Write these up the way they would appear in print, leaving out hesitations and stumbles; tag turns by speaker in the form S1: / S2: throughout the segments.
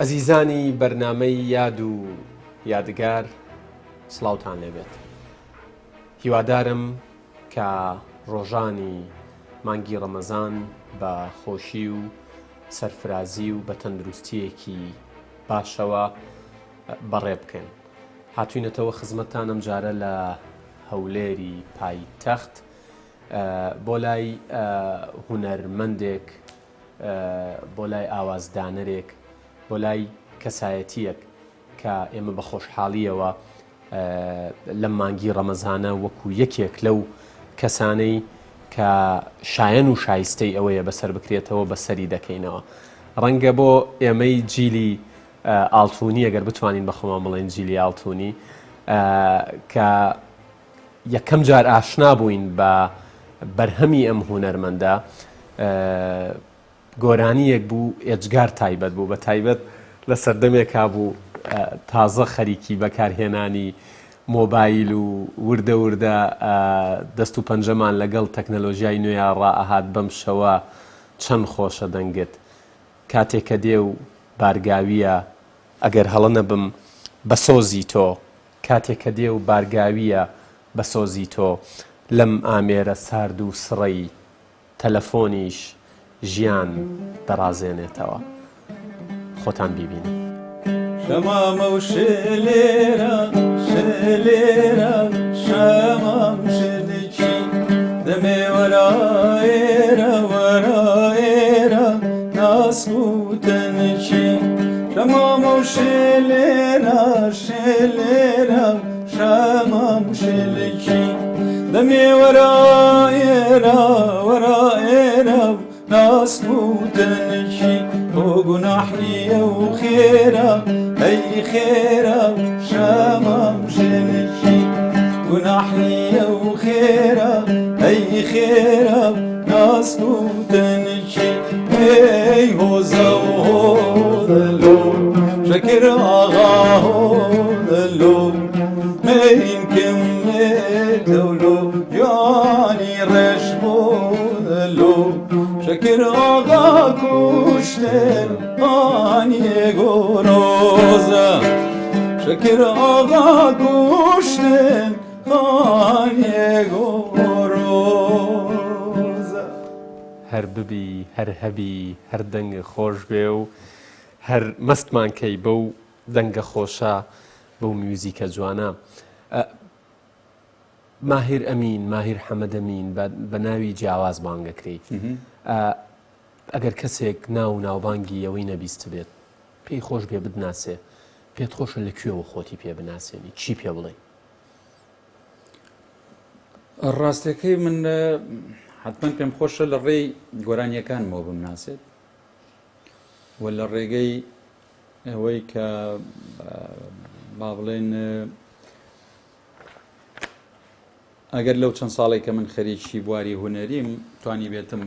S1: ئەزیزانی بەرنامەی یاد و یادگار سڵاوتان لێبێت. هیوادارم کە ڕۆژانی مانگی ڕەمەزان بە خۆشی و سەرفرازی و بە تەندروستیەکی باشەوە بەڕێ بکەن. هاتوینەتەوە خزمەتتان ئەم جارە لە هەولێری پایتەخت بۆ لای هونەرمەندێک، بۆ لای ئاوازدانەرێک، بۆ لای کەسایەتیەک کە ئێمە بە خۆشحاڵیەوە لەم مانگی ڕەمەزانە وەکو یەکێک لەو کەسانەی کە شایەن و شایستەی ئەوەیە بەسەر بکرێتەوە بەسەری دەکەینەوە. ڕەنگە بۆ ئێمەی جیلی ئاڵتوونی ئەگەر بتوانین بەخۆمان بڵێن جیلی ئاڵتوونی کە یەکەم جار ئاشنا بووین بە بەرهەمی ئەم هونەرمەندە، گۆرانیەک بوو ئێجگار تایبەت بوو، بە تایبەت لە سەردەمێکا بوو تازە خەریکی بەکارهێنانی مۆبایل و وردە وردە دەست و پەنجەمان لەگەڵ تەکنەلۆژیای نوێیان ڕائەهات بەم شەوە چەند خۆشە دەنگت. کاتێک کە دێ و بارگاویە ئەگەر هەڵە نەبم بە سۆزی تۆ، کاتێک کە دێ و بارگاویە بە سۆزی تۆ لەم ئامێرە سارد و سڕەی تەلەفۆنیش ژیان دەڕازێنێتەوە. خۆتان بیبینن.
S2: شەمامە و شێلێرە شێلێرە شەمام شێلێکی دەمێ وەرایێرە وەرایێرە ناسک و تەنکی. شەمامە و شێلێرە شێلێرە شەمام شێلێکی دەمێ وەرایێرە وەرایێرە ناسک و تەنکی. بۆ گوناحیە و خێرە ئەی خێرە شەمام شێلێکی. گوناحیە و خێرە ئەی خێرە ناسک و تەنکی. ئەی هۆزە و هۆدەلۆ شەکر ئاغا هۆدەلۆ مەینکم مێدەولۆ جوانی ڕێش بۆدەلۆ شەکر ئاغا کوشتن ئانیێ گۆرۆزە شەکر ئاغا کوشتن ئانیێ گۆرۆزە.
S1: هەر ببی هەر هەبی هەر دەنگە خۆش بێ و هەر مەستمان کەی بەو دەنگە خۆشە بەو میوزیکە جوانە. ماهیر ئەمین، ماهیر حەمەد ئەمین بە ناوی جیاواز بانگەکرێ. ئەگەر کەسێک ناو ناوبانگی ئەوەی نەبیست بێت پێی خۆش بێ بدناسێ، پێت خۆشە لەکوێوە خۆتی پێ بناسێنی، چی پێ بڵێ؟
S2: ڕاستەکەی من حتمما پێم خۆشە لە ڕێی گۆرانیەکانمەوە بمناسێت و لە ڕێگەی ئەوەی کە با بڵێن ئەگەر لەو چەند ساڵێک کە من خەریکی بواری هونەریم توانی بێتم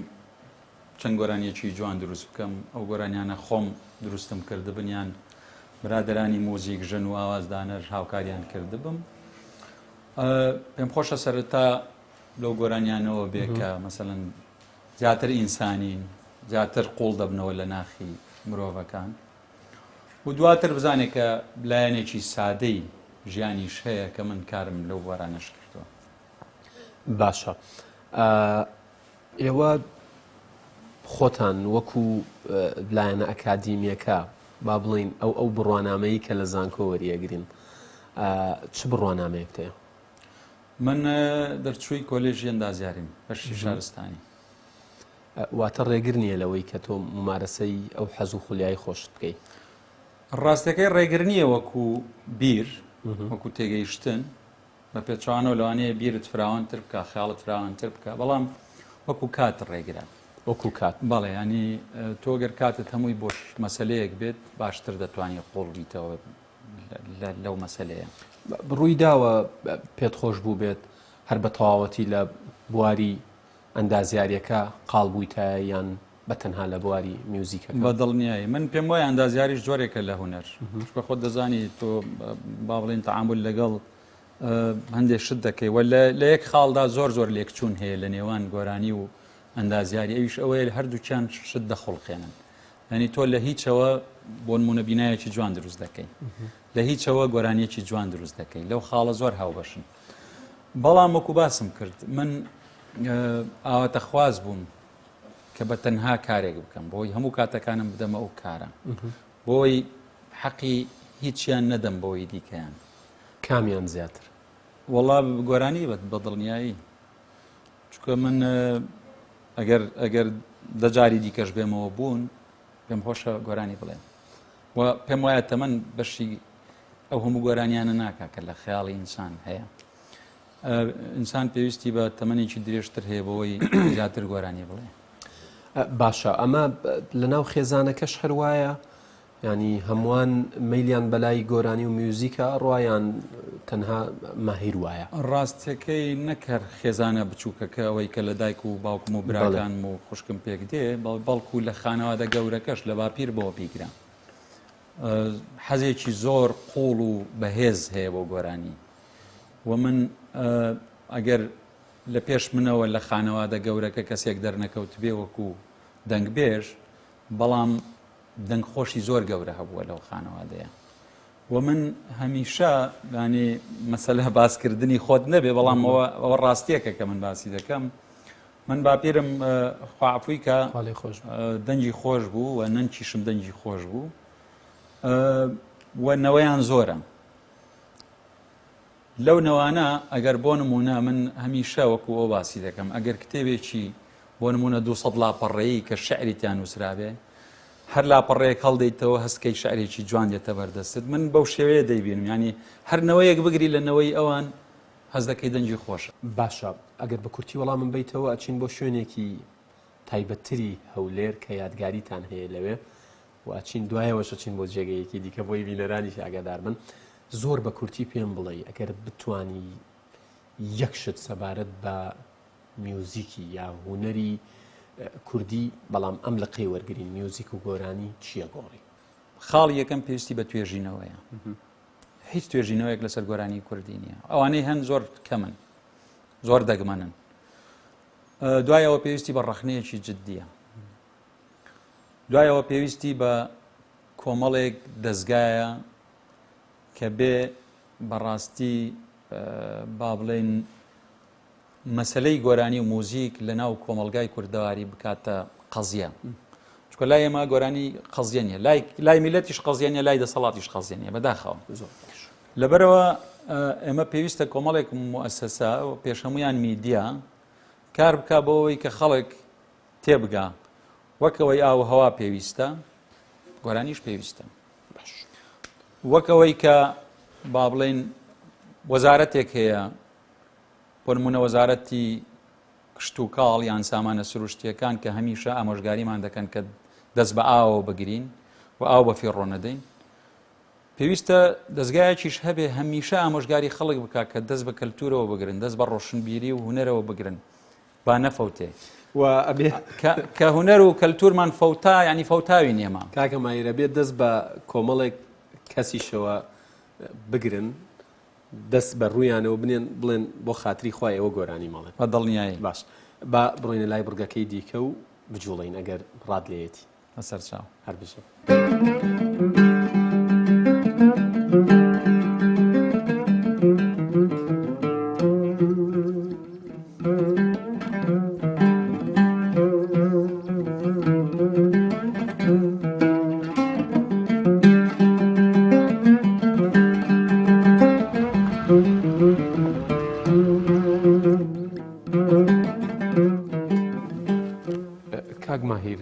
S2: چەند گۆرانیەکی جوان دروست بکەم. ئەو گۆرانیانە خۆم دروستم کردبنیان برادرانی مۆزیک ژن و ئاوازدانەر هاوکاریان کردبم. پێم خۆشە سەرەتا لەو گۆرانیانەوە بێ کە مەسەڵەن زیاتر ئینسانین، زیاتر قوڵ دەبنەوە لە ناخی مرۆڤەکان و دواتر بزانێت کە لایەنێکی سادەی ژیانیش هەیە کە من کارم لەو وەرانەش کردووە.
S1: باشە. ئێوە خۆتان وەکو لایەنە ئەکادیمیەکە با بڵین ئەو بڕوانامەیی کە لە زانکۆ وەریەگرین چ بڕوانامەیەک هەیە؟
S2: من دەرچووی کۆلێژی ئەندازیاریم بەشی شارستانی.
S1: واتە ڕێگر نییە لەوەی کە تۆ ممارەسەی ئەو حەز و خولیای خۆشت بکەیت؟
S2: ڕاستەکەی ڕێگر نییە وەکو بیر، وەکو تێگەیشتن بە پێچوانەوە لەوانەیە بیرت فراوانتر بکە، خیاڵت فراوانتر بکە، بەڵام وەکو کات ڕێگرە.
S1: وەکو کات؟
S2: بەڵێ، ینی تۆ گەر کاتت هەمووی بۆ مەسەلەیەک بێت باشتر دەتوانێت قوڵ بیتەوە لەو مەسەلەیە.
S1: ڕووی داوە پێت خۆش بوو بێت هەر بە تەواوەتی لە بواری ئەندازیاریەکە قاڵ بوویتە یان بە تەنها لە بواری میوزیکەکە؟
S2: بە دڵنیایی من پێم وایە ئەندازیاریش جۆرێکە لە هونەر بە خۆت دەزانی تۆ با بڵێن تەعامل لەگەڵ هەندێک شت دەکەی وە لە یەک خاڵدا زۆر لێکچوون هەیە لە نێوان گۆرانی و ئەندازیاری ئەویش ئەوەیە هەردووکیان شت دەخڵخێنن ینی تۆ لە هیچەوە بۆ نمونە بینایەکی جوان دروست دەکەی لە هیچەوە گۆرانیەکی جوان دروست دەکەی لەو خاڵە زۆر هاوبەشن بەڵام وەکو باسم کرد من ئاواتە خواز بووم کە بە تەنها کارێک بکەم بۆی هەموو کاتەکانم بدەمە ئەو کارە بۆی حەقی هیچیان نەدەم بۆی دیکەیان.
S1: کامیان زیاتر؟
S2: وەڵا گۆرانی بە دڵنیایی چکە من ئەگەر دەجاری دیکەش بێمەوە بوون پێم خۆشە گۆرانی بڵێن و پێم وایە تەمەن بەشی ئەو هەموو گۆرانیانە ناکا کە لە خەیاڵی ئینسان هەیە ئینسان پێویستی بە تەمەنێکی درێژتر هەیە بەوەی زیاتر گۆرانی بڵێ.
S1: باشە ئەمە لەناو خێزانەکەش هەروایە ینی هەمووان مەیلیان بەلای گۆرانی و میوزیکە ڕوایان تەنها ماهیر وایە؟
S2: ڕاستیەکەی نەکەر خێزانە بچووکەکە ئەوەی کە لە دایک و باوکم و براکان و خوشکم پێک دێ بەڵکو لە خانەوادە گەورەکەش لە باپیر بەوە پیگران حەزێکی زۆر قوڵ و بەهێز هەیە بۆ گۆرانی و من ئەگەر لە پێش منەوە لە خانەوادە گەورەکە کەسێک دەرنەکەوت بێ وەکو دەنگبێژ بەڵام دەنگخۆشی زۆر گەورە هەبووە لەو خانەوادەیە و من هەمیشە ینی مەسەلە باسکردنی خۆت نەبێ بەڵام ئەوە ڕاستیەکە کە من باسی دەکەم من باپیرم خوافووی کە دەنگی خۆش بوو و نەنکیشم دەنگی خۆش بوو و نەوەیان زۆرە لەو نەوانە ئەگەر بۆ نمونە من هەمیشە وەکو ئەو باسی دەکەم ئەگەر کتێبێکی بۆ نمونە 200 لاپەڕەیی کە شعریتیان وسرابێ هەر لاپەڕەیەک هەڵدەیتەوە هەستکەی شعرێکی جوان دێتە بەردەستت من بەو شێوەیە دەیبینم ینی هەر نەوەیەک بگری لە نەوەی ئەوان هەز دەکەی دەنگی خۆشە.
S1: باشە ئەگەر بە کورتی وەڵامم بیتەوە ئەچین بۆ شوێنێکی تایبەتتری هەولێر کە یادگاریتان هەیە لەوێ و ئەچین دوایەوەش ئەچین بۆ جێگەیەکی دیکە بۆی بینەرانیش ئاگادار بن زۆر بە کورتی پێم بڵێ ئەگەر بتانی یەکشت سەبارەت بە میوزیکی یا هوەری کوردی بەڵام ئەم لە قەی وەرگرین میوزیک و گۆرانی چییە گۆڕی؟
S2: خاڵ یەکەم پێویستی بە توێژینەوەیە هیچ توێژینەوەیەک لەسەر گۆرانی کوردی نییە ئەوانەی هەن زۆر کەمن زۆر دەگمەنن دوایەوە پێویستی بە ڕەخنەیەکی جددیە دوایەوە پێویستی بە کۆمەڵێک دەستگایە کە بێ بەڕاستی با بڵێن مەسلەی گۆرانی و موزیک لە ناو کۆمەلگای کوردەواری بکاتە قەزیە چکە لای ئێمە گۆرانی قەزیە نیە لای میلەتیش قەزیە نیە لای دەسەڵاتیش قەزیە نیە بەداخەوە لەبەرەوە ئێمە پێویستە کۆمەڵێک موەسسەسە و پێشەمویان میدیا کار بکا بەوەی کە خەڵک تێبگا وەکەوەی ئاو هەوا پێویستە گۆرانیش پێویستە وەکەوەی کە با بڵێن وەزارەتێک هەیە بۆ نمونە وەزارەتی کشت و کاڵ یان سامانە سروشتیەکان کە هەمیشە ئامۆژگاریمان دەکەن کە دەست بە ئاوە بگرین و ئاو بە فێڕۆ نەدەین پێویستە دەستگایەکیش هەبێ هەمیشە ئامۆژگاری خەڵک بکات کە دەست بە کەلتورەوە بگرن دەست بە ڕۆشنبیری و هونەرەوە بگرن با نەفەوتێ کە هونەر و کەلتورمان فەوتا ینی فەوتاوی نیەما
S1: کاکە مایرە بێت دەست بە کۆمەڵێک کەسیشەوە بگرن دەست بە ڕوویانەوە بنێن بڵێن بۆ خاتری خوای ئەوە گۆرانی ماڵێت
S2: بە دڵنیایی
S1: باش با بڕۆینە لای بڕگەکەی دیکە و بجوڵین ئەگەر ڕاد لێیەتی
S2: بەسەر چاو
S1: هەر بژە کاک ماهیر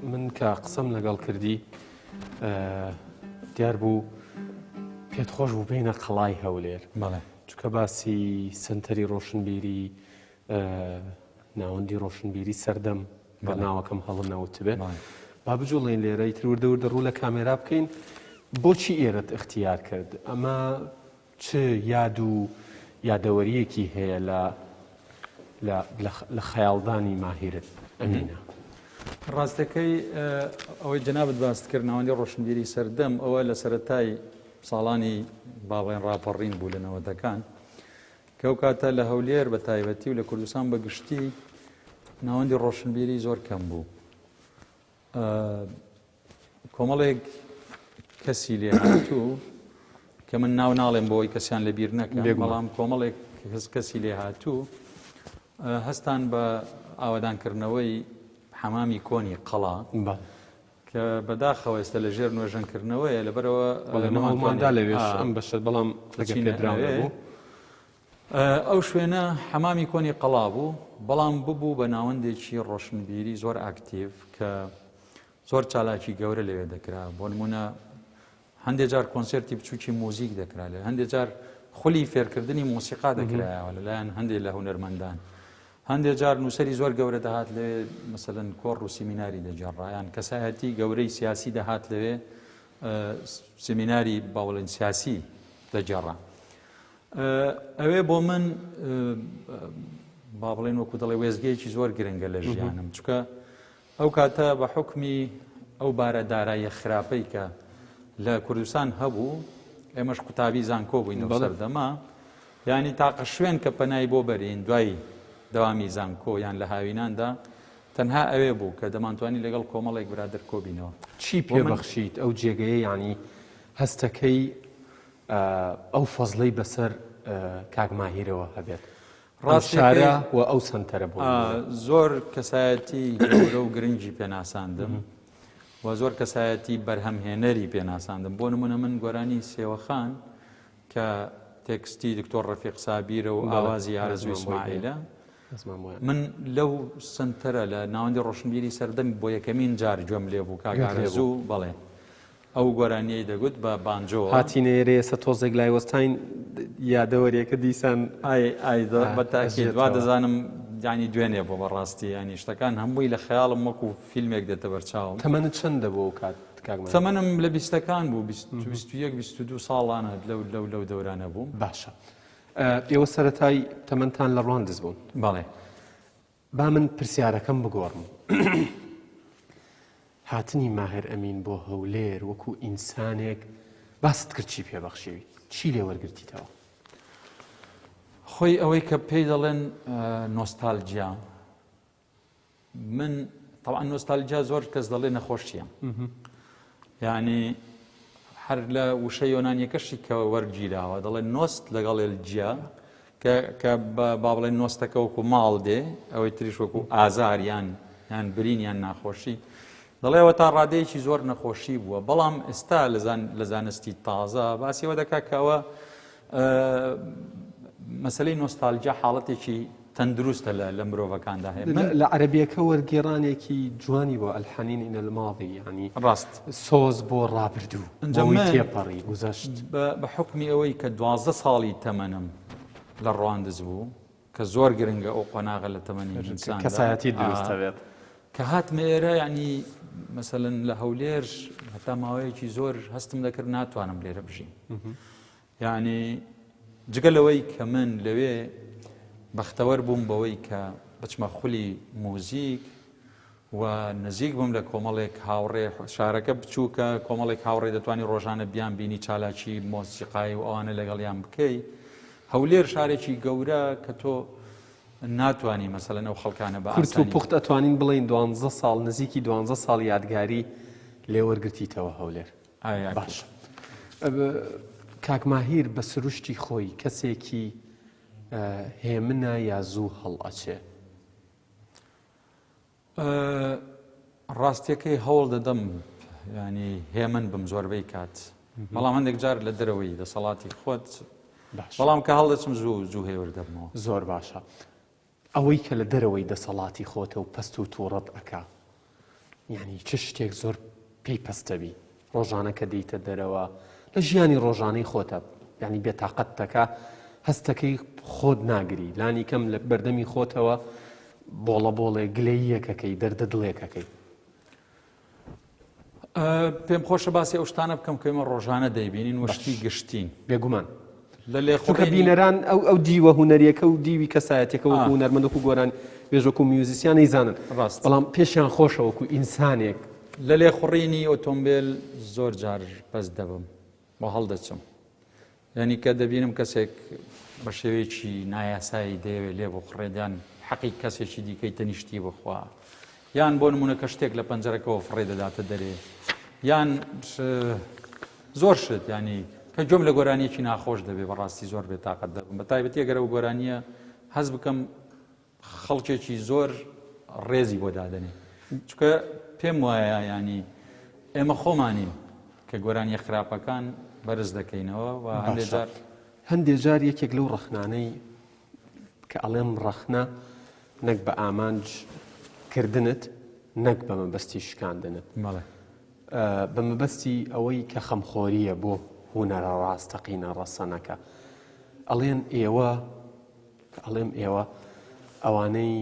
S1: من کە قسەم لەگەڵ کردی دیار بوو پێت خۆش بوو بینە قەڵای هەولێر چکە باسی سنتەری ڕۆشنبیری ناوەندی ڕۆشنبیری سەردەم بە ناوەکەم هەڵنەوت بێ با بجوڵین لێرە ئیتر وردە ڕوو لە کامێرا بکەین بۆچی ئێرەت اختیار کرد ئەمە چ یاد و یادەوەریەکی هەیە لە خەیاڵدانی ماهیرت ئەمینە؟
S2: ڕاستەکەی ئەوەی جەنابەت باست کرد ناوەندی ڕۆشنبیری سەردەم ئەوە لە سەرەتای ساڵانی باڵێن ڕاپەڕین بوو لە نەوەتەکان کە ئەو کاتە لە هەولێر بە تایبەتی و لە کوردستان بەگشتی ناوەندی ڕۆشنبیری زۆر کەم بوو. کۆمەڵێک کەسی لێ هاتوو کە من ناو ناڵێم بۆی کەسیان لەبیر نەکەم، بەڵام کۆمەڵێک کەسی لێ هاتوو هەستان بە ئاوادانکردنەوەی حەمامی کۆنی قەڵا کە بەداخەوە ئێستا لە ژێر نوێژەنکردنەوەیە لەبەرەوە
S1: نەماندا لەوێش ئەم بەشت بەڵام پێدراوە.
S2: ئەو شوێنە حەمامی کۆنی قەڵا بوو، بەڵام ببوو بە ناوەندێکی ڕۆشنبیری زۆر ئاکتیڤ کە زۆر چالاکی گەورە لەوێ دەکرا. بۆ نمونە هەندێک جار کۆنسێرتی بچووکی موزیک دەکرا، لە هەندێک جار خولی فێرکردنی مۆسیقا دەکرایەوە لەلایەن هەندێک لە هونەرمەندان. هەندێک جار نووسەری زۆر گەورە دەهات لەوێ، مەسەلەن کۆڕ و سیمیناری دەجێڕایان کەسایەتی گەورەی سیاسی دەهات لەوێ، سیمیناری باوەڵێن سیاسی دەجێڕا. ئەوێ بۆ من با بڵێن وەکو دەڵێ وێزگەیەکی زۆر گرنگە لە ژیانم، چونکە ئەو کاتە بە حوکمی ئەو بارە داراییە خراپەی کە لە کوردستان هەبوو، ئێمەش قوتابی زانکۆ بووین سەردەما، یعنی تاقە شوێن کە پەنای بۆ بەرین دوای دەوامی زانکۆ یان لە هاویناندا تەنها ئەوێ بوو کە دەمانتوانی لەگەڵ کۆمەڵێک برادر کۆبینەوە.
S1: چی پێبەخشیت ئەو جێگەیە، ینی هەستەکەی ئەو فەزڵەی بەسەر کاک ماهیرەوە هەبێت ڕاستشارە و ئەو سنتەرە بوو؟
S2: زۆر کەسایەتی گەورە و گرنگی پێناساندم و زۆر کەسایەتی بەرهەمهێنەری پێناساندم. بۆ نمونە من گۆرانی سێوەخان کە تێکستی دکتۆر ڕەفیق سابیرە و ئاوازی ئارەزوو ئیسماعیلە، من لەو سنتەرە لە ناوەندی ڕۆشنبیری سەردەم بۆ یەکەمین جار گوێم لێ بوو کاک ئارەزوو بەڵێ ئەو گۆرانیەی دەگوت بە بانجۆ
S1: هاتینێرێ سە تۆزێک لای وەستاین یادەوەریەکە دیسان
S2: بەتاکید وا دەزانم ینی دوێنێ بۆ بەڕاستی ینی شتەکان هەمووی لە خەیاڵم وەکو فیلمێک دێتە بەرچاوم.
S1: تەمەنت چەندە بۆ کات؟
S2: تەمەنم لە 20ەکان بوو، 21-22 ساڵانە لەو دەورانە بوو.
S1: باشە، ئێوە سەرەتای تەمەنتان لە ڕواندز بوون؟
S2: بەڵێ.
S1: با من پرسیارەکەم بگۆڕم. هاتنی ماهر ئەمین بۆ هەولێر وەکو ئینسانێک باست کرد چی پێبەخشیوی؟ چی لێ وەرگرتیتەوە؟
S2: خۆی ئەوەی کە پێی دەڵێن نۆستالجیا، من طبعا نۆستالجیا زۆر کەس دەڵێ نەخۆشیە، یعنی هەر لە وشە یۆنانیەکەشی کە وەرگیراوە دەڵێن نۆست لەگەڵ ئێلجیا کە با بڵێن نۆستەکە وەکو ماڵ دێ، ئەوەی تریش وەکو ئازار یان برین یان ناخۆشی، دەڵێەوە تا ڕادەیەکی زۆر نەخۆشی بووە. بەڵام ئێستا لە زانستی تازە باسیەوە دەکا کەەوە مەسلەی نۆستالجیا حاڵەتێکی تەندروستە لە مرۆڤەکاندا هەیە.
S1: لە عەرەبیەکە وەرگێڕانێکی جوانی بۆ ئەلحەنین ئینە الماضی، ینی
S2: ڕاست
S1: سۆز بۆ ڕابردوو ئەوەی تێپەڕی گوزەشت.
S2: بە حوکمی ئەوەی کە 12 ساڵی تەمەنم لە ڕواندز بوو کە زۆر گرنگە ئەو قۆناغە لە تەمەنی ئینساندا،
S1: کەسایەتی دروستە بێت.
S2: کە هاتمە ئێرە ینی مەسەلەن لە هەولێر هەتا ماوەیەکی زۆر هەستم دەکرد ناتوانم لێرە بژیم، یعنی جگە لەوەی کە من لەوێ بەختەوەر بووم بەوەی کە بچمە خولی موزیک و نزیک بووم لە کۆمەڵێک هاوڕێ، شارەکە بچووکە کۆمەڵێک هاوڕێ دەتوانی ڕۆژانە بیان بینی چالاکی مۆسیقای و ئەوانە لەگەڵیان بکەی. هەولێر شارێکی گەورە کە تۆ ناتوانی مەسەلەن ئەو خەڵکانە بە
S1: کورت و پوخت ئەتوانین بڵین 12 ساڵ نزیکی 12 ساڵ یادگاری لێ وەرگرتیتەوە هەولێر. باش، کاک ماهیر بە سروشتی خۆی کەسێکی هێمنە یا زوو هەڵ ئەچێ؟
S2: ڕاستیەکەی هەوڵ دەدەم ینی هێمن بم زۆربەی کات، بەڵام هەندێک جار لە دەرەوەی دەسەڵاتی خۆت، بەڵام کە هەڵدەچم زوو هێوردەبمەوە.
S1: زۆر باشە. ئەوەی کە لە دەرەوەی دەسەڵاتی خۆتە و پەست و تووڕەت ئەکا، یعنی چ شتێک زۆر پێی پەستەبی ڕۆژانە کە دەیتە دەرەوە لە ژیانی ڕۆژانەی خۆتە، یعنی بێتاقەت دەکا هەستەکەی خۆت ناگری، لانی کەم لە بەردەمی خۆتەوە بۆڵە گلەییەکەکەی دەردە دڵێکەکەی.
S2: پێم خۆشە باسی ئەو شتانە بکەم کە ئێمە ڕۆژانە دەیبینین وشتی گشتین.
S1: بێگومان
S2: لە لێ
S1: چونکە بینەران ئەو دیوە هوەریەکە و دیوی کەسایەتێکە وەکو هوەرمەندەکو گۆران بێژۆکو میوزیسیان نەیزانن
S2: ڕاست
S1: بەڵام پێشیان خۆشە وەکو ئینسانێک
S2: لە لێ خوڕینی ئۆتۆمبیل زۆر جار پەس دەبم بۆ هەڵدەچم یعنی کە دەبینم کەسێک بە شێوەیەکی نایاسایی دەیەوێت لێ بۆ خوڕێدیان حەقی کەسێکی دیکەی تەنیشتی بخوا یان بۆ نمونە کە شتێک لە پەنجەرەکەەوە فڕێ دەداتە دەرێ یان زۆر شت ینی کە جۆم لە گۆرانیەکی ناخۆش دەبێت بەڕاستی زۆر بێت تااقەت دەبم بە تایبەتی ئەگەرە و گۆرانیە هەز بکەم خەڵکێکی زۆر ڕێزی بۆ دادنێ چکە پێم وایە ینی ئێمە خۆمانین کە گۆرانیە خراپەکان بەرز دەکەینەوە و
S1: هەندێک جار یەکێک لەو ڕەخنانەی کە ئەڵێم ڕەخنە نەک بە ئامانجکردنت نەک بە مەبەستی شکاندنت بە مەبەستی ئەوەی کە خەمخۆریە بۆ هونەرە ڕاستەقینە ڕەسەنەکە ئەڵێن ئێوە ئەوانەی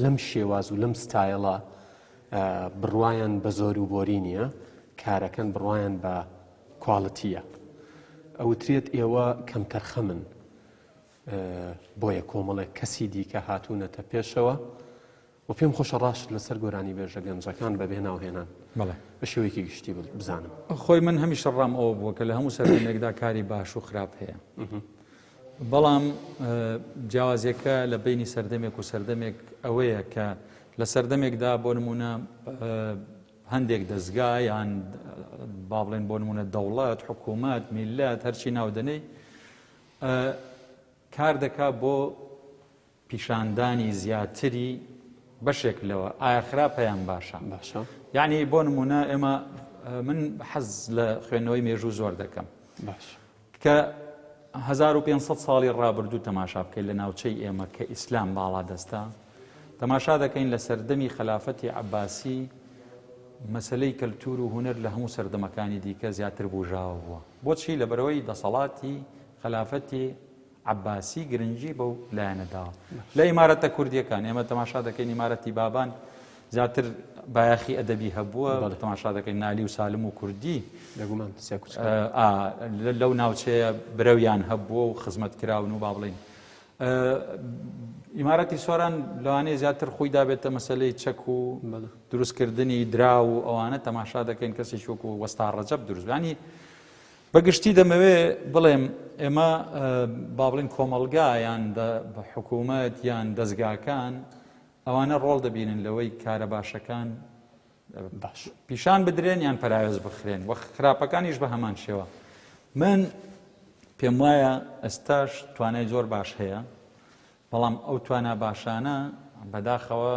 S1: لەم شێواز و لەم ستایڵە بڕوایان بە زۆر و بۆری نییە کارەکەن بڕوایان بە کواڵەتیە ئەوترێت ئێوە کەمتەرخەمن بۆیە کۆمەڵێک کەسی دیکە هاتوونەتە پێشەوە و پێم خۆشە ڕاشت لەسەر گۆرانی بێژە گەنجەکان بەبێ ناوهێنان بە شێوەیەکی گشتی بزانم
S2: خۆی من هەمیشە ڕام ئەوە بووە کە لە هەموو سەردەمێکدا کاری باش و خراپ هەیە بەڵام جیاوازیەکە لە بینی سەردەمێک و سەردەمێک ئەوەیە کە لە سەردەمێکدا بۆ نمونە هەندێک دەستگا یان با بڵێن بۆ نمونە دەوڵەت حکوومەت میلەت هەرچی ناودنەی کار دەکا بۆ پیشاندانی زیاتری بەشێک لەوە ئایا خراپەیان باشە یعنی بۆ نمونە ئێمە من حەز لە خوێندنەوەی مێژوو زۆر دەکەم کە 1500 ساڵی ڕابردوو تەماشا بکەین لە ناوچەی ئێمە کە ئیسلام باڵا دەستا تەماشا دەکەین لە سەردەمی خلافەتی عەباسی مەسەلەی کەلتور و هونەر لە هەموو سەردەمەکانی دیکە زیاتر بوژاوە بووە بۆچی لەبەرەوەی دەسەڵاتی خلافەتی عەباسی گرنگی بەو لایەنەداوە لە ئیمارەتە کوردیەکان ئێمە تەماشا دەکەین ئیمارەتی بابان زیاتر بایەخی ئەدەبی هەبووە تەماشا دەکەین نالی و سالم و کوردی لەو ناوچەیە برەویان هەبووە و خزمەتکراون و با بڵین ئیمارەتی سۆران لەوانەیە زیاتر خۆی دابێتە مەسەلەی چەک و دروستکردنی درا و ئەوانە تەماشا دەکەین کەسێک وەکو وەستا ڕەجەب دروست ینی بەگشتی دەمەوێ بڵێم ئێمە با بڵین کۆمەڵگا یان بە حکوومەت یان دەستگاکان ئەوانە ڕۆڵ دەبینن لەوەی کارە باشەکان باش پیشان بدرێن یان پەراوێز بخرێن وە خراپەکانیش بە هەمان شێوە من پێم وایە ئێستاش توانای زۆر باش هەیە بەڵام ئەو توانە باشانە بەداخەوە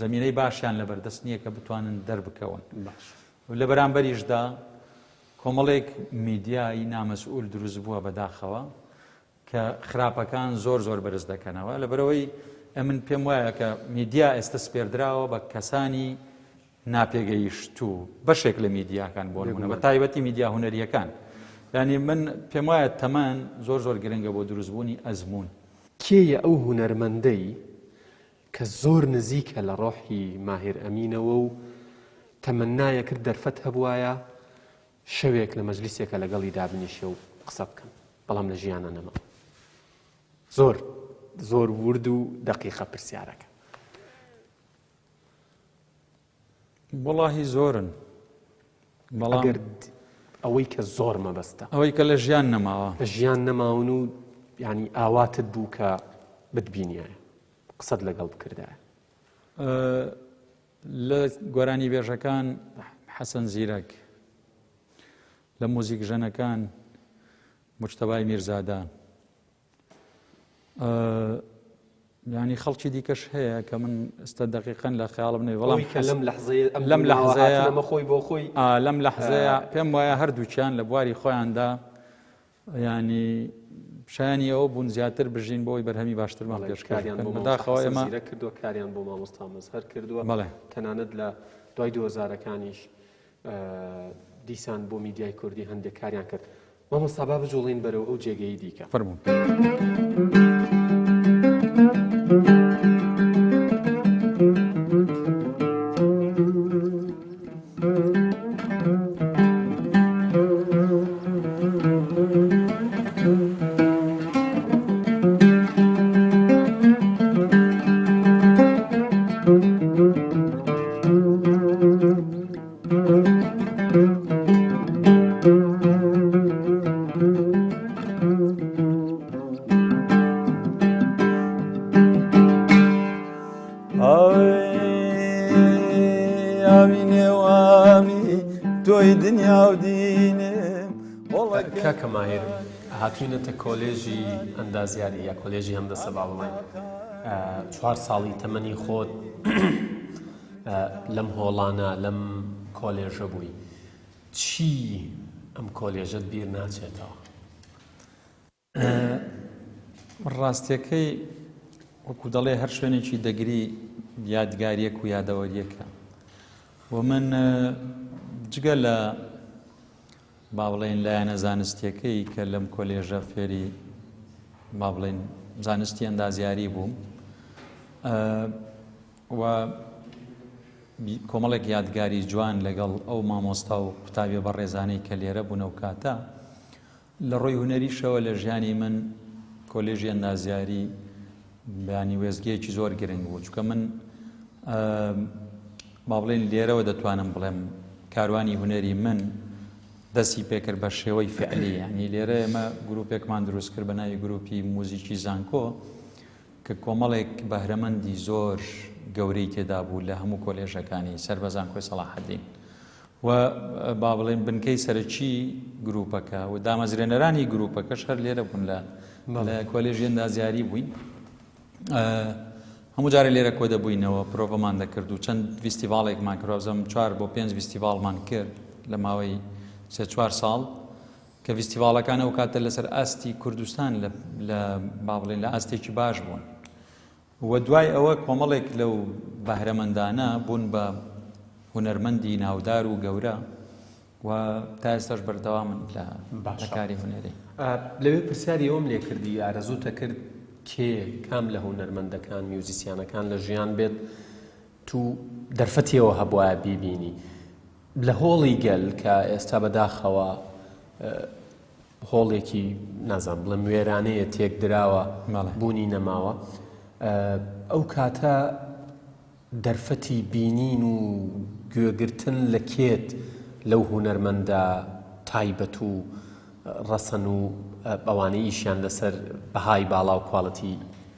S2: زەمینەی باشیان لەبەردەست نییە کە بتوانن دەربکەون لە بەرامبەریشدا کۆمەڵێک میدیایی نامەسئول دروست بووە بەداخەوە کە خراپەکان زۆر زۆر بەرز دەکەنەوە لەبەرەوەی من پێم وایە کە میدیا ئێستا سپێردراوە بە کەسانی ناپێگەیشتوو بەشێک لە میدیاکان بۆ نمونە بە تایبەتی میدیا هونەریەکان ینی من پێم وایە تەمان زۆر زۆر گرنگە بۆ دروستبوونی ئەزمون
S1: کێیە ئەو هونەرمەندەی کە زۆر نزیکە لە ڕۆحی ماهیر ئەمینەوە و تەمەنایە کرد دەرفەت هەبوایە شەوێک لە مەجلیسێکە لەگەڵی دابنیشێ و قسە بکەن بەڵام لە ژیانە نەما زۆر ورد و دەقیقە پرسیارەکە
S2: وەڵاهی زۆرن بەڵام
S1: ئەوەی کە زۆر مەبەستە
S2: ئەوەی کە لە ژیان نەماوە
S1: لە ژیان نەماون و ینی ئاواتت بوو کە بتبینایە قسەت لەگەڵ بکردایە
S2: لە گۆرانی بێژەکان حەسەن زیرەک لە موزیک ژەنەکان موجتەبای میرزادە ینی خەڵکی دیکەش هەیە کە من ئێستا دەقیقەن لە خەیاڵم نەوێ بەڵام لەم لەحزەیە پێم وایە هەردووچیان لە بواری خۆیاندا ینی شایانی ئەوە بوون زیاتر بژین بۆی بەرهەمی باشترمان پێشکاریان بەداخەوە ئێمە
S1: کردووە کاریان بۆ مامۆستا مەزهەر کردووە تەنانەت لە دوای 2000ەکانیش دیسان بۆ میدیای کوردی هەندێک کاریان کرد مامۆستا با بجوڵین بەرەو ئەو جێگەی دیکە
S2: فەرموون
S1: هاتوینەتە کۆلێژی ئەندازیاری یا کۆلێژی هەندەسە با بڵێن 4 ساڵی تەمەنی خۆت لەم هۆڵانە لەم کۆلێژە بووی چی ئەم کۆلێژت بیر ناچێتەوە؟
S2: ڕاستیەکەی وەکو دەڵێ هەر شوێنێکی دەگری یادگاریەک و یادەوەریەکە و من جگە لە با بڵێن لایەنە زانستیەکەی کە لەم کۆلێژە فێری با بڵێن زانستی ئەندازیاری بووم و کۆمەڵێک یادگاری جوان لەگەڵ ئەو مامۆستا و قوتابیە بە ڕێزانەی کە لێرە بوون ئەو کاتە لە ڕۆی هونەریشەوە لە ژیانی من کۆلێژی ئەندازیاری بەیانی وێزگەیەکی زۆر گرنگ بوو چونکە من با بڵێن لێرەوە دەتوانم بڵێم کاروانی هونەری من دەستی پێکرد بە شێوەی فعلی یعنی لێرە ئێمە گروپێکمان دروست کرد بە ناوی گروپی موزیکی زانکۆ کە کۆمەڵێک بەهرەمەندی زۆر گەورەی تێدا بوو لە هەموو کۆلێژەکانی سەر بە زانکۆی سەلاحەدین و با بڵێن بنکەی سەرەکی گروپەکە و دامەزرێنەرانی گروپەکەش هەر لێرە بوون لە کۆلێژی ئەندازیاری بووین هەموو جارە لێرە کۆ دەبووینەوە پرۆڤەمان دەکرد و چەند ڤیستیڤاڵێکمان کرد وەزەم 4 بۆ 5 ڤیستیڤاڵمان کرد لە ماوەی 3-4 ساڵ کە ڤیستیڤاڵەکان ئەو کاتە لەسەر ئاستی کوردستان لە با بڵێن لە ئاستێکی باش بوون و دوای ئەوە کۆمەڵێک لەو بەهرەمەندانە بوون بە هونەرمەندی ناودار و گەورە و تا ئێستاش بەردەوامن لە کاری هونەری.
S1: لەوێ پرسیاری ئەوم لێ کردی ئارەزووتە کرد کێ کام لە هونەرمەندەکان میوزیسیانەکان لە ژیان بێت تو دەرفەتیەوە هەبوایە بیبینی لە هۆڵی گەل کە ئێستا بەداخەوە هۆڵێکی نازانم بڵێم وێرانەیە تێک دراوە بوونی نەماوە ئەو کاتە دەرفەتی بینین و گوێگرتن لە کێت لەو هونەرمەندە تایبەت و ڕەسەن و ئەوانەی ئیشیان لەسەر بەهای باڵا و کواڵەتی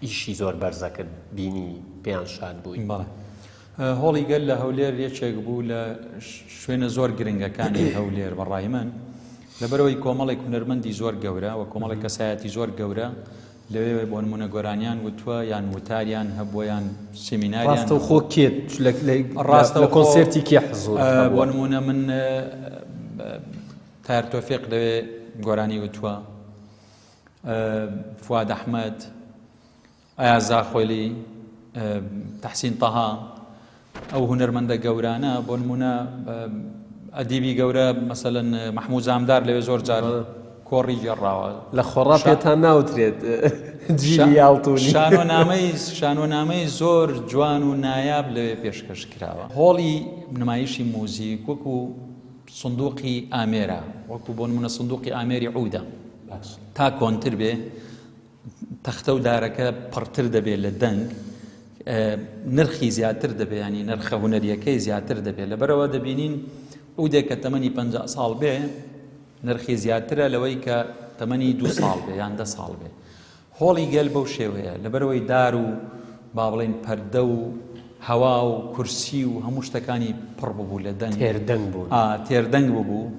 S1: ئیشی زۆر بەرزەکرد بینی پێیان شاد بووی.
S2: هۆڵی گەل لە هەولێر یەکێک بوو لە شوێنە زۆر گرنگەکانی هەولێر بەڕای من لەبەرەوەی کۆمەڵێک هونەرمەندی زۆر گەورە و کۆمەڵێک کەسایەتی زۆر گەورە لەوێ بۆ نمونە گۆرانیان وتووە یان وتاریان هەبووە یان سیمیناریان
S1: ڕاستە و خۆ کێت ڕاستە کۆنسێرتی کێ حزوور
S2: بۆ نمونە من تار تۆفیق لەوێ گۆرانی وتووە فواد ئەحمەد ئایاز زاخۆیلی تەحسین تەها ئەو هونەرمەندە گەورانە بۆ نمونە ئەدیبی گەورە مەسەلەن مەحموود زامدار لەوێ زۆر جار کۆڕی گێڕاوە
S1: لە خۆڕا پێتان ناوترێت جیلی یاڵتونی
S2: شانۆنامەی زۆر جوان و نایاب لەوێ پێشکەش کراوە هۆڵی نمایشی موزیک وەکو سندوقی ئامێرە وەکو بۆ نمونە سندوقی ئامێری عوودە تا کۆنتر بێ تەختە و دارەکە پڕتر دەبێت لە دەنگ نرخی زیاتر دەبێت ینی نرخە هونەریەکەی زیاتر دەبێت لەبەرەوە دەبینین عودێک کە تەمەنی 50 ساڵ بێ نرخی زیاترە لەوەی کە تەمەنی 2 ساڵ بێ یان 10 ساڵ بێ هۆڵی گەل بەو شێوەیە لەبەرەوەی دار و با بڵێن پەردە و هەوا و کورسی و هەموو شتەکانی پڕ ببوو لە دەنگ تێردەنگ ببوو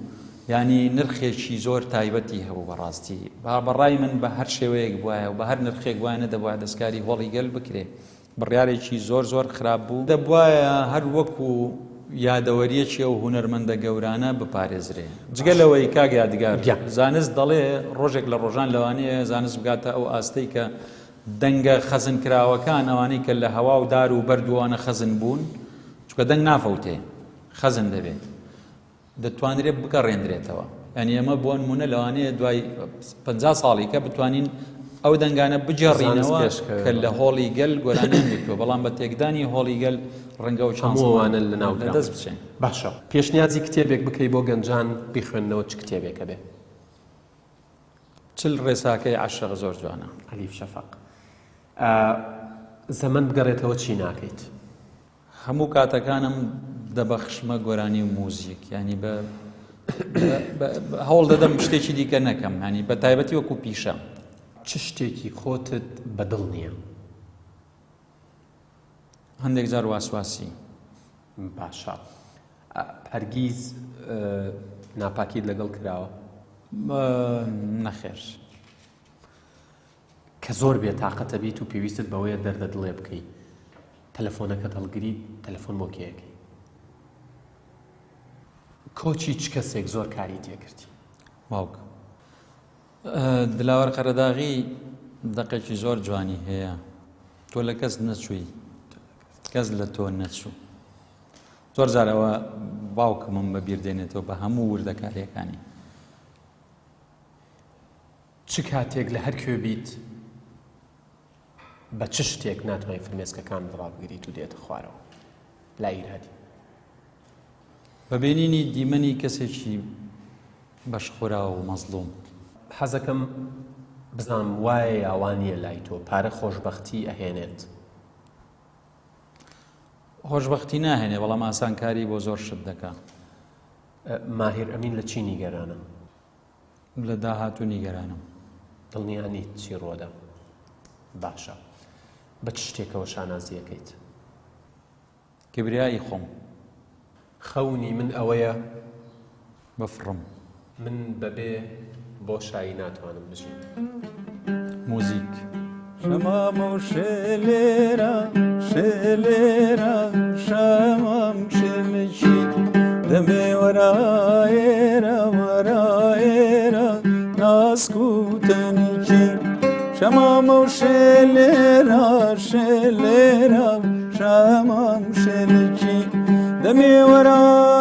S2: ینی نرخێکی زۆر تایبەتی هەبوو بەڕاستی بەڕای من بە هەر شێوەیەک بواە و بە هەر نرخێک وایە دەبواە دەستکاری هۆڵی گەل بکرێ بڕیارێکی زۆر زۆر خراپ بوو دەبواە هەر وەکو یادەوەریەکی ئەو هونەرمەندە گەورانە بپارێزرێ جگە لەوەی کاگ یادگار زانست دەڵێ ڕۆژێک لە ڕۆژان لەوانەیە زانست بگاتە ئەو ئاستەی کە دەنگە خەزن کراوەکان ئەوانەی کە لە هەوا و دار و بەردووانە خەزن بوون چونکە دەنگ نافەوتێ خەزن دەبێت دەتوانرێت بگەڕێنرێتەوە ینی ئەمە بۆ نمونە لەوانەیە دوای 50 ساڵی کە بتوانین ئەو دەنگانە بجێڕینەوە کە لە هۆڵی گەل گۆرانیان وتووە بەڵام بە تێکدانی هۆڵی گەل ڕەنگە و
S1: چەندوانە لە ناو
S2: دەست بچێن.
S1: باشە پێشنیازی کتێبێک بکەی بۆ گەنجان بیخوێنەوە چ کتێبێکە بێ؟
S2: چل ڕێساکەی عاشق زۆر جوانە
S1: ئەلیف شەفەق. زەمن بگەڕێتەوە چی ناکەیت؟
S2: هەموو کاتەکانم دەبەخشمە گۆرانی و موزیک ینی هەوڵ دەدەم شتێکی دیکە نەکەم ینی بە تایبەتی وەکو پیشە.
S1: چ شتێکی خۆتت بەدڵ نییە؟
S2: هەندێک جار واسواسی.
S1: باشە هەرگیز ناپاکیت لەگەڵ کراوە؟
S2: نەخێر
S1: کە زۆر بێتاقەتە بیت و پێویستت بەوەیە دەردە دڵێ بکەیت تەلەفۆنەکەت هەڵگریت تەلەفۆن بۆ کێیەکەی کۆچی چ کەسێک زۆر کاری تێکردی
S2: باوک دلاوەر قەرەداغی دەقێکی زۆر جوانی هەیە تۆ لە کەس نەچووی کەس لە تۆ نەچوو زۆر جارەوە باوکمم بەبیر دێنێتەوە بە هەموو وردەکاریەکانی
S1: چ کاتێک لە هەر کوێ بیت بە چ شتێک ناتوانین فرمێسکەکان ڕابگریت و دێتە خوارەوە لا ئیرادی
S2: بەبینینی دیمەنی کەسێکی بەشخۆراوە و مەزلوم
S1: حەزەکەم بزانم وایە یاوانیە لای تۆ پارە خۆشبەختی ئەهێنێت
S2: خۆشبەختی ناهێنێ بەڵام ئاسانکاری بۆ زۆر شت دەکات
S1: ماهیر ئەمین لە چی نیگەرانە
S2: لە داهاتوو نیگەرانم
S1: دڵنیانیت چی ڕۆدا باشە بە چ شتێکەوە شانازیەکەیت
S2: کبریایی خۆم
S1: خەونی من ئەوەیە
S2: بەفڕم
S1: من بەبێ بۆ شایی ناتوانم بژین
S2: موزیک
S3: شەمامە و شێلێرە شێلێرە شەمام شێلێکی دەمێ وەرایێرە وەرایێرە ناسک و تەنیکی شەمامە و شێلێرە شێلێرە شەمام شێلێکی دەمێ وەرایێرە